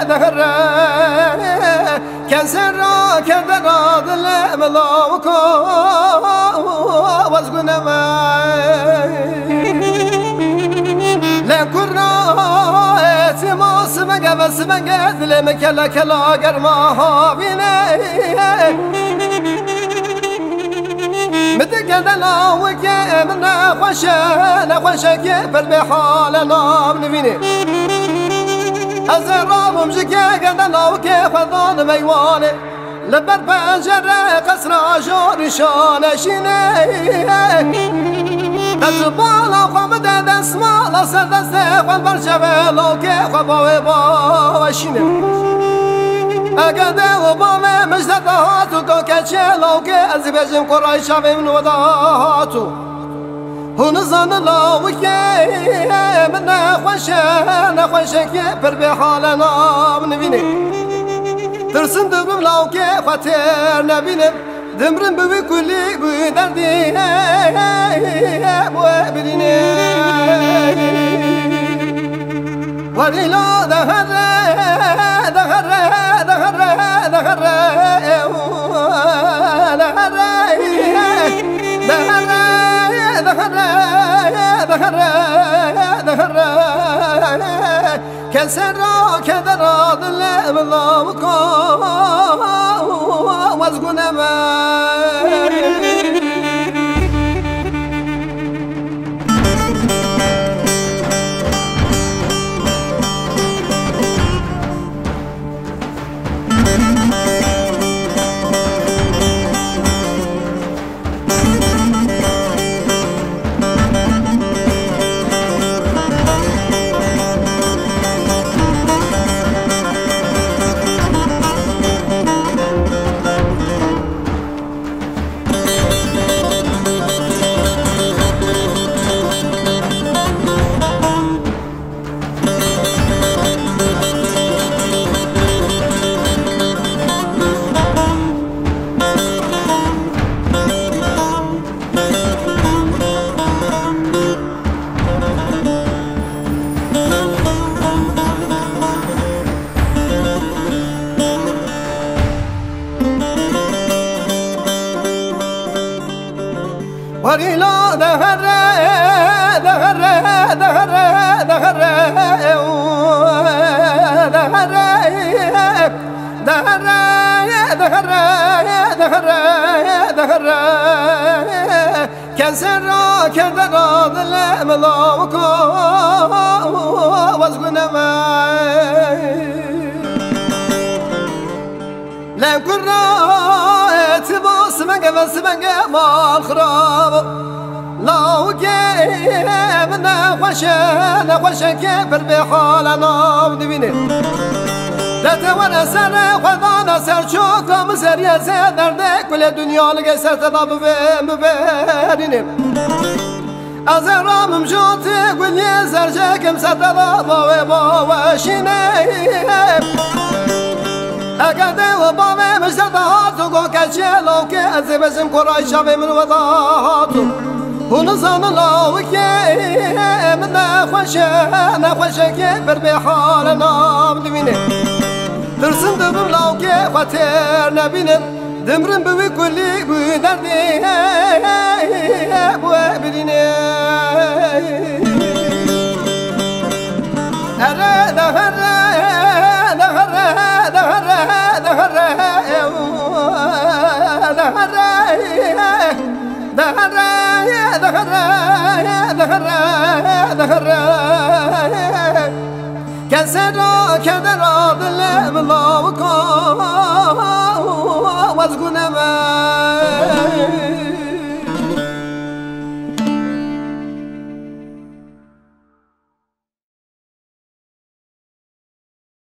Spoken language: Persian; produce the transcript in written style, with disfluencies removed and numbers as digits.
دهره كسر كدر دل ملاوكو وزغنا ما لكرنا سماس مجبس مجد لمكلا كلا جرما بيني متكدلا وكي من نخوشه كيفر بحالنا بنفيني أزرام مجكي قدلا وكي خذان بيواني لبر بنجرة قصر عجور شانشيني تجبالا خمد دسمالا سردسته خل برشبه وكي خباوي باوشيني أقدر وبامي مجد هاتو كوكتشي لوكي أزبجم قرأي شافي من ودهاتو ونظن لوكي من نخوشه كيفر بحالنا بنفيني ترسم دبرم لوكي خاطر نبيني دمرم بوي كلي بوي دردي بوي بديني وليلا دهره كسر كدر دل ملاوكو وزغنا ما وريلا دهره كسر كدر دل ملاوكو وزغنا ما لا كرا تبص منقبس ما الخراب لو كي من نخوشه كيفر بحالنا بنفيني لا توانا سر خذانا سر شوكا مسر يا سيدر ديك كل الدنيا لقى سر تضاب مبيني أزرام مجوتي قل يا سرجاك مسدلا وشيني أقدر وبامي مجد هاتو كوكتشي لوكي أزبجم قرأي شافي من وضعاتو ونظن لوكي من نخوشه كيفر بحالنا بنفيني ترسم دبم لوكي خاطر نبيني دمرم بوي كلي بوي دردي بوي بديني كسر كدر دل ملاوكو وزغنا ما